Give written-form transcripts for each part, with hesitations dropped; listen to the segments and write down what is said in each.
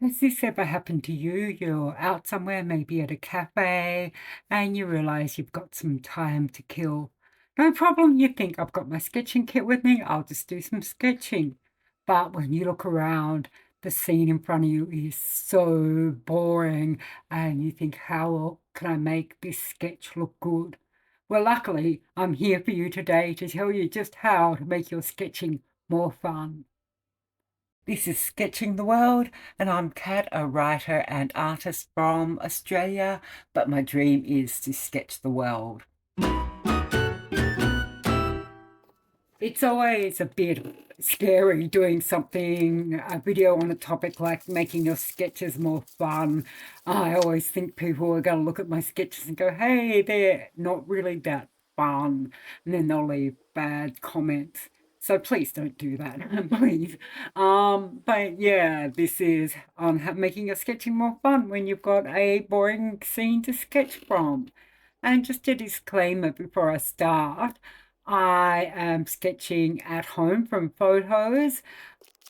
Has this ever happened to you? You're out somewhere, maybe at a cafe, and you realize you've got some time to kill. No problem, you think, I've got my sketching kit with me, I'll just do some sketching. But when you look around, the scene in front of you is so boring, and you think, how can I make this sketch look good? Well, luckily, I'm here for you today to tell you just how to make your sketching more fun. This is Sketching the World, and I'm Kat, a writer and artist from Australia, but my dream is to sketch the world. It's always a bit scary doing a video on a topic like making your sketches more fun. I always think people are going to look at my sketches and go, hey, they're not really that fun. And then they'll leave bad comments. So please don't do that, please. But yeah, this is on making your sketching more fun when you've got a boring scene to sketch from. And just a disclaimer before I start, I am sketching at home from photos,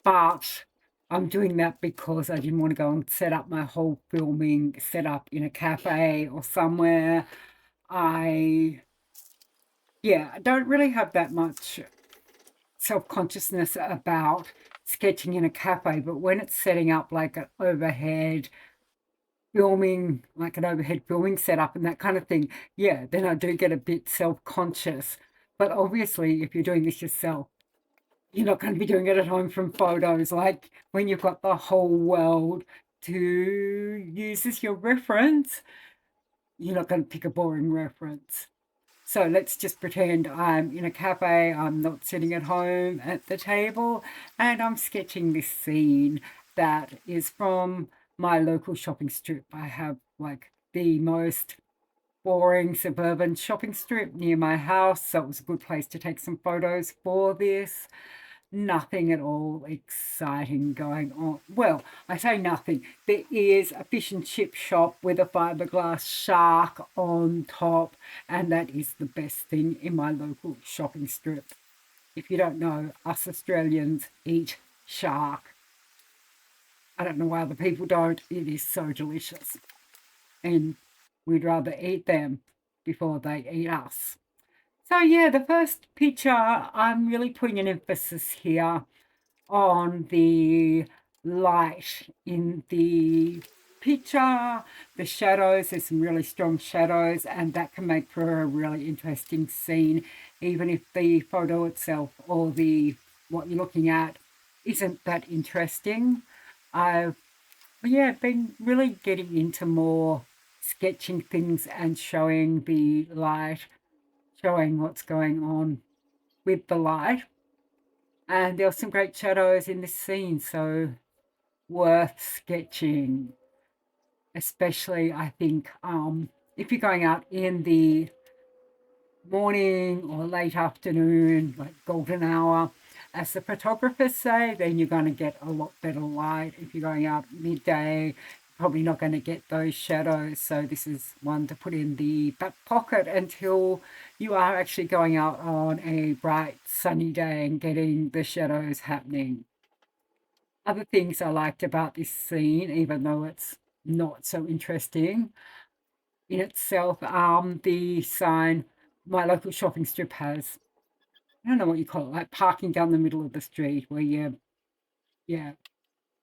but I'm doing that because I didn't want to go and set up my whole filming setup in a cafe or somewhere. I don't really have that much self-consciousness about sketching in a cafe, but when it's setting up like an overhead filming setup and that kind of thing, yeah, then I do get a bit self-conscious. But obviously, if you're doing this yourself, you're not going to be doing it at home from photos. Like when you've got the whole world to use as your reference, you're not going to pick a boring reference. So let's just pretend I'm in a cafe, I'm not sitting at home at the table, and I'm sketching this scene that is from my local shopping strip. I have like the most boring suburban shopping strip near my house, so it was a good place to take some photos for this. Nothing at all exciting going on. Well, I say nothing. There is a fish and chip shop with a fiberglass shark on top, and that is the best thing in my local shopping strip. If you don't know, us Australians eat shark. I don't know why other people don't. It is so delicious. And we'd rather eat them before they eat us. So yeah, the first picture, I'm really putting an emphasis here on the light in the picture, the shadows. There's some really strong shadows, and that can make for a really interesting scene, even if the photo itself or what you're looking at isn't that interesting. I've been really getting into more sketching things and showing the light, showing what's going on with the light. And there are some great shadows in this scene, so worth sketching. Especially, I think, if you're going out in the morning or late afternoon, like golden hour, as the photographers say, then you're going to get a lot better light. If you're going out midday, probably not going to get those shadows. So this is one to put in the back pocket until you are actually going out on a bright sunny day and getting the shadows happening. Other things I liked about this scene, even though it's not so interesting in itself, the sign my local shopping strip has, I don't know what you call it, like parking down the middle of the street where yeah,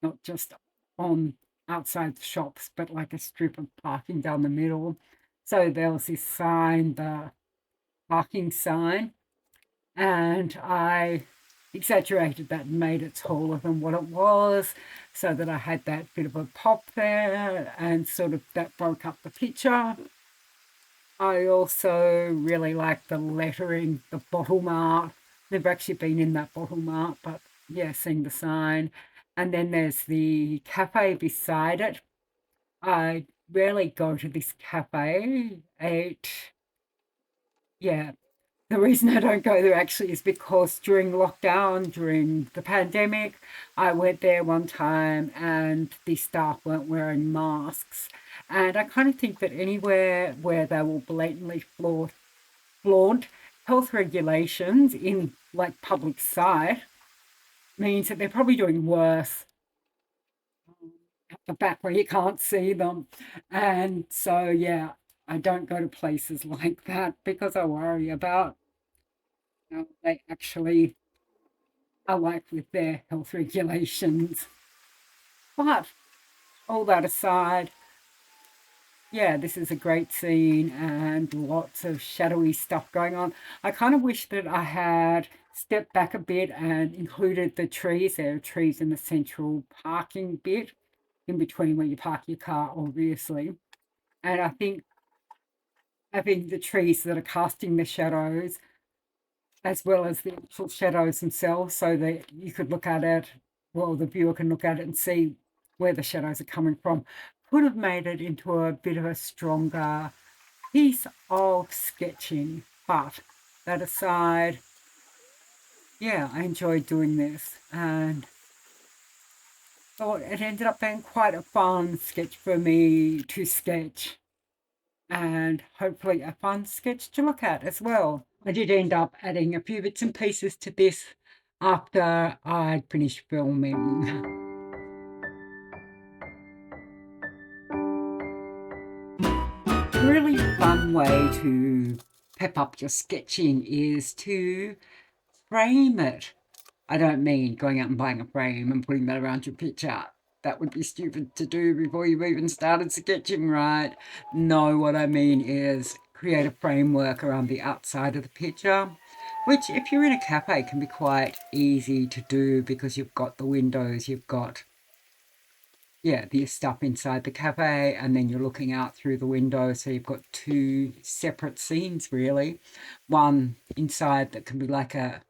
not just on outside the shops, but like a strip of parking down the middle. So there was this sign, the parking sign, and I exaggerated that and made it taller than what it was so that I had that bit of a pop there and sort of that broke up the picture. I also really like the lettering, the bottle art. Never actually been in that bottle art, but yeah, seeing the sign. And then there's the cafe beside it. I rarely go to this cafe. Yeah, the reason I don't go there actually is because during lockdown, during the pandemic, I went there one time and the staff weren't wearing masks. And I kind of think that anywhere where they will blatantly flaunt health regulations in like public sight means that they're probably doing worse the back where you can't see them. And so, yeah, I don't go to places like that because I worry about how they actually are like with their health regulations. But all that aside, yeah, this is a great scene and lots of shadowy stuff going on. I kind of wish that I had stepped back a bit and included the trees. There are trees in the central parking bit, in between where you park your car, obviously. And I think having the trees that are casting the shadows as well as the actual shadows themselves, so that you could look at it, well, the viewer can look at it and see where the shadows are coming from, could have made it into a bit of a stronger piece of sketching. But that aside, yeah, I enjoyed doing this and thought it ended up being quite a fun sketch for me to sketch, and hopefully a fun sketch to look at as well. I did end up adding a few bits and pieces to this after I'd finished filming. A really fun way to pep up your sketching is to frame it. I don't mean going out and buying a frame and putting that around your picture. That would be stupid to do before you've even started sketching, right? No, what I mean is create a framework around the outside of the picture, which if you're in a cafe can be quite easy to do because you've got the windows, you've got, yeah, the stuff inside the cafe, and then you're looking out through the window. So you've got two separate scenes, really. One inside that can be like a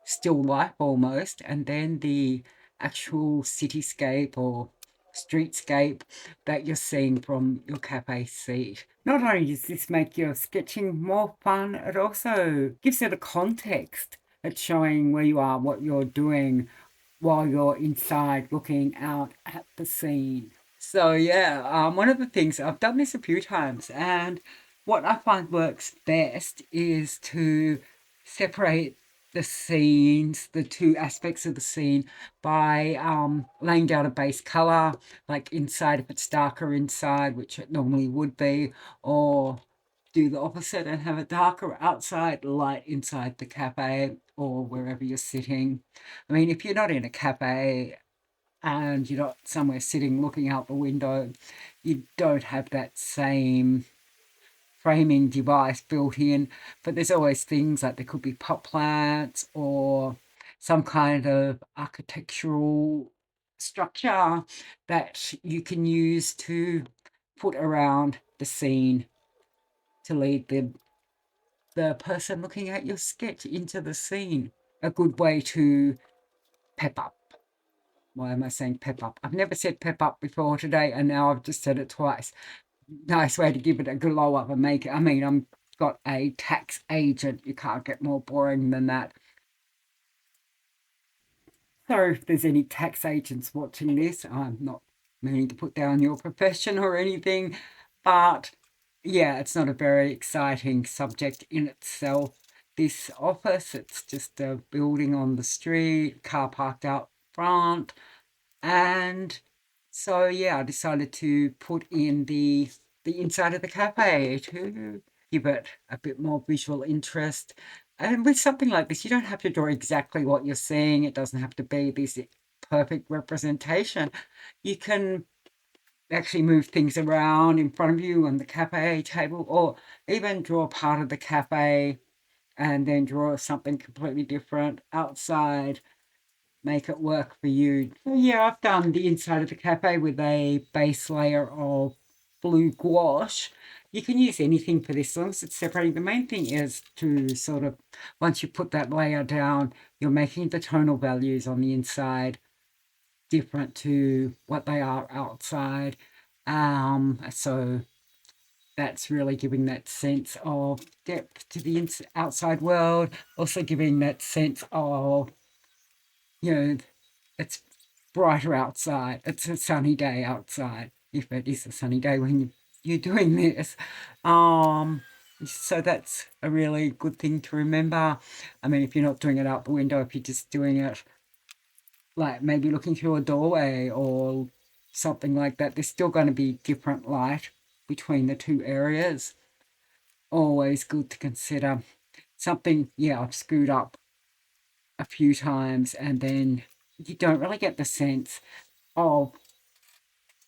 still life almost, and then the actual cityscape or streetscape that you're seeing from your cafe seat. Not only does this make your sketching more fun, it also gives it a context. It's showing where you are, what you're doing while you're inside looking out at the scene. So yeah, one of the things, I've done this a few times, and what I find works best is to separate the scenes, the two aspects of the scene, by laying down a base color, like inside if it's darker inside, which it normally would be, or do the opposite and have a darker outside, light inside the cafe or wherever you're sitting. I mean, if you're not in a cafe and you're not somewhere sitting looking out the window, you don't have that same framing device built in, but there's always things like there could be pot plants or some kind of architectural structure that you can use to put around the scene to lead the person looking at your sketch into the scene. A good way to pep up. Why am I saying pep up? I've never said pep up before today, and now I've just said it twice. Nice way to give it a glow up and make it. I mean, I'm got a tax agent. You can't get more boring than that. Sorry if there's any tax agents watching this. I'm not meaning to put down your profession or anything, but yeah, it's not a very exciting subject in itself. This office, it's just a building on the street, car parked out front, and so yeah, I decided to put in the inside of the cafe to give it a bit more visual interest. And with something like this, you don't have to draw exactly what you're seeing. It doesn't have to be this perfect representation. You can actually move things around in front of you on the cafe table, or even draw part of the cafe and then draw something completely different outside, make it work for you. So yeah, I've done the inside of the cafe with a base layer of blue gouache. You can use anything for this as long as it's separating. The main thing is to sort of, once you put that layer down, you're making the tonal values on the inside different to what they are outside. So that's really giving that sense of depth to the outside world, also giving that sense of, you know, it's brighter outside. It's a sunny day outside, if it is a sunny day when you're doing this. So that's a really good thing to remember. I mean, if you're not doing it out the window, if you're just doing it like maybe looking through a doorway or something like that. There's still going to be different light between the two areas. Always good to consider. Something, yeah, I've screwed up a few times, and then you don't really get the sense of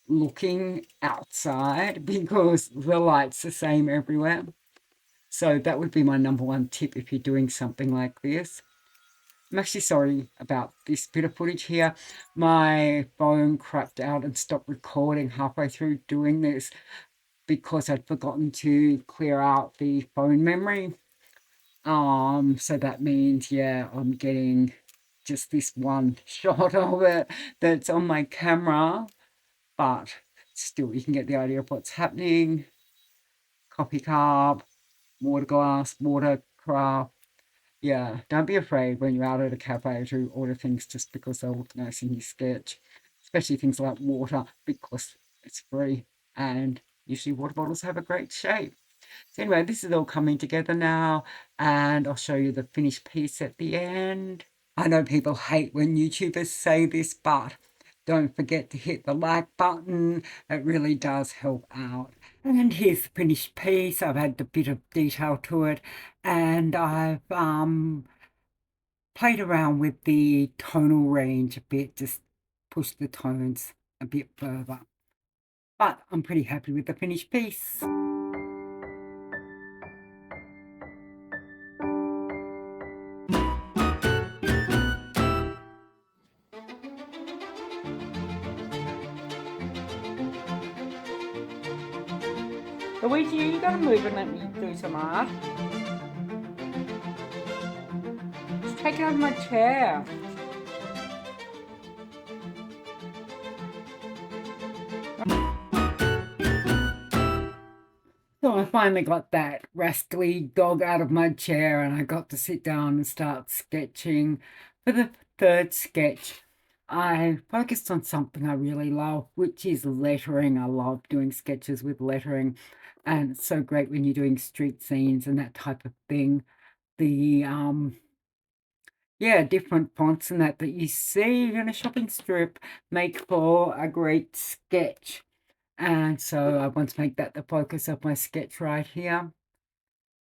looking outside because the light's the same everywhere. So that would be my number one tip if you're doing something like this. I'm actually sorry about this bit of footage here. My phone crapped out and stopped recording halfway through doing this because I'd forgotten to clear out the phone memory. So that means, yeah, I'm getting just this one shot of it that's on my camera, but still you can get the idea of what's happening. Coffee cup, water glass, watercraft. Yeah, don't be afraid when you're out at a cafe to order things just because they'll look nice in your sketch, especially things like water because it's free and usually water bottles have a great shape. So anyway, this is all coming together now, and I'll show you the finished piece at the end. I know people hate when YouTubers say this, but don't forget to hit the like button. It really does help out. And here's the finished piece. I've had a bit of detail to it, and I've played around with the tonal range a bit, just push the tones a bit further. But I'm pretty happy with the finished piece. Luigi, you gotta move and let me do some art. It's taking over my chair. So I finally got that rascally dog out of my chair and I got to sit down and start sketching. For the third sketch, I focused on something I really love, which is lettering. I love doing sketches with lettering, and it's so great when you're doing street scenes and that type of thing. The yeah, different fonts and that you see in a shopping strip make for a great sketch. And so I want to make that the focus of my sketch right here.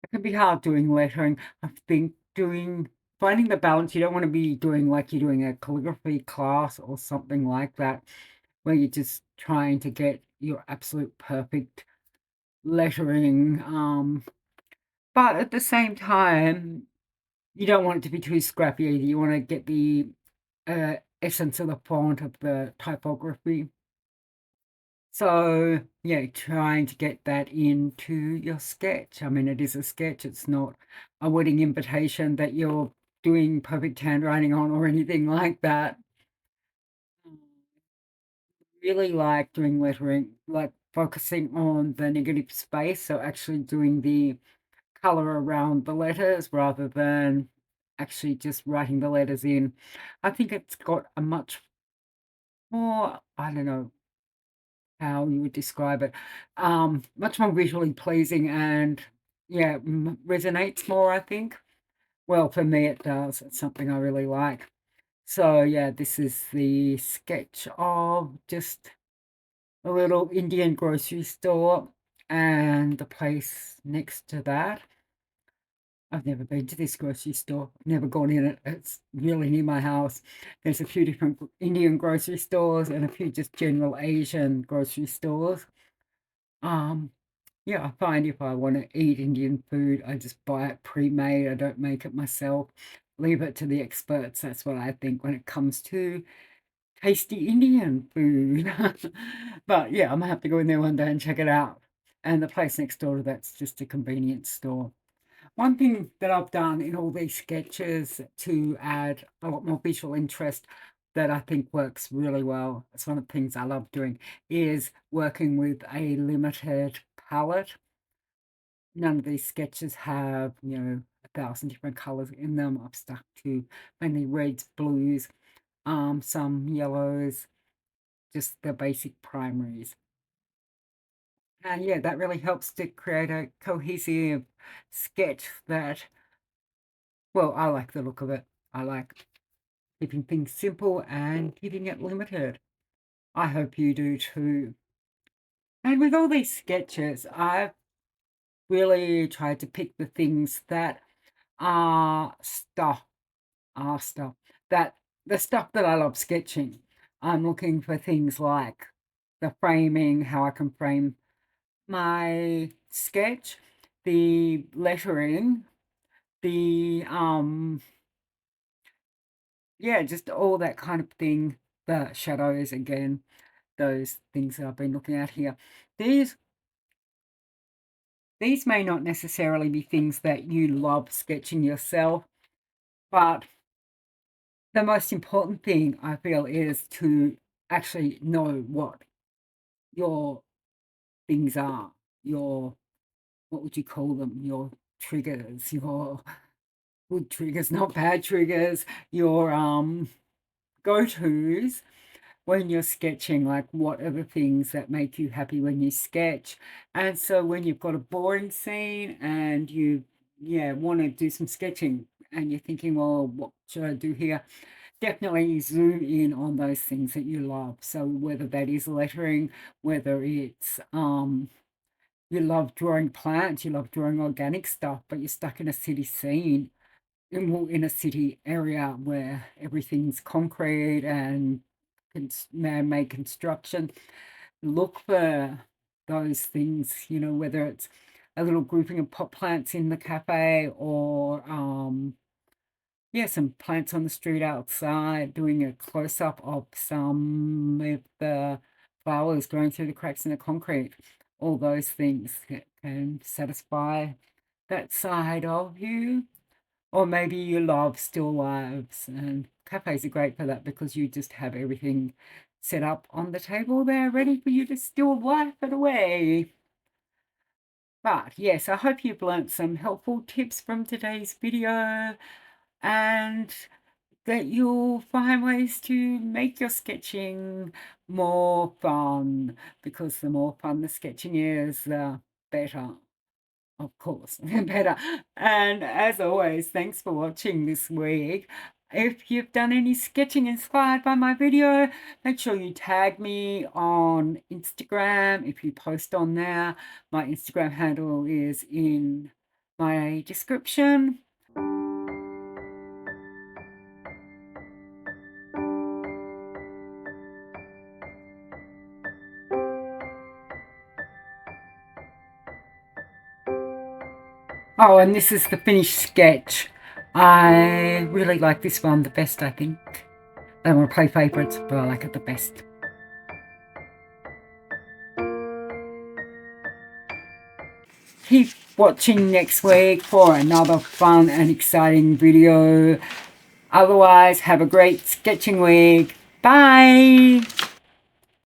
It can be hard doing lettering. I think finding the balance, you don't want to be doing like you're doing a calligraphy class or something like that, where you're just trying to get your absolute perfect lettering. But at the same time, you don't want it to be too scrappy either. You want to get the essence of the font of the typography. So, yeah, trying to get that into your sketch. I mean, it is a sketch. It's not a wedding invitation that you're doing perfect handwriting on or anything like that. Really like doing lettering, like focusing on the negative space. So actually doing the color around the letters rather than actually just writing the letters in. I think it's got a much more, I don't know how you would describe it, much more visually pleasing and yeah, resonates more, I think. Well, for me it does. It's something I really like. So yeah, this is the sketch of just a little Indian grocery store and the place next to that. I've never been to this grocery store, never gone in it. It's really near my house. There's a few different Indian grocery stores and a few just general Asian grocery stores. Um, yeah, I find if I want to eat Indian food, I just buy it pre-made. I don't make it myself. Leave it to the experts. That's what I think when it comes to tasty Indian food. But yeah, I'm gonna have to go in there one day and check it out. And the place next door to that's just a convenience store. One thing that I've done in all these sketches to add a lot more visual interest that I think works really well, it's one of the things I love doing, is working with a limited palette. None of these sketches have, 1,000 different colors in them. I've stuck to mainly reds, blues, some yellows, just the basic primaries. And yeah, that really helps to create a cohesive sketch that, well, I like the look of it. I like keeping things simple and keeping it limited. I hope you do too. And with all these sketches, I've really tried to pick the things that are stuff that the stuff that I love sketching. I'm looking for things like the framing, how I can frame my sketch, the lettering, the yeah, just all that kind of thing. The shadows again, those things that I've been looking at here. These may not necessarily be things that you love sketching yourself, but the most important thing I feel is to actually know what your things are, your, what would you call them? Your triggers, your good triggers, not bad triggers, your go-tos when you're sketching, like what are the things that make you happy when you sketch. And so when you've got a boring scene and you want to do some sketching and you're thinking, well, what should I do here? Definitely zoom in on those things that you love. So whether that is lettering, whether it's you love drawing plants, you love drawing organic stuff, but you're stuck in a city scene, in a city area where everything's concrete and man-made construction, look for those things, whether it's a little grouping of pot plants in the cafe or yeah, some plants on the street outside, doing a close-up of some of the flowers growing through the cracks in the concrete. All those things can satisfy that side of you. Or maybe you love still lives, and cafes are great for that because you just have everything set up on the table there ready for you to still life it away. But yes, I hope you've learnt some helpful tips from today's video and that you'll find ways to make your sketching more fun, because the more fun the sketching is, the better. Of course, better. And as always, thanks for watching this week. If you've done any sketching inspired by my video, make sure you tag me on Instagram if you post on there. My Instagram handle is in my description. Oh, and this is the finished sketch. I really like this one the best, I think. I don't want to play favourites, but I like it the best. Keep watching next week for another fun and exciting video. Otherwise, have a great sketching week. Bye!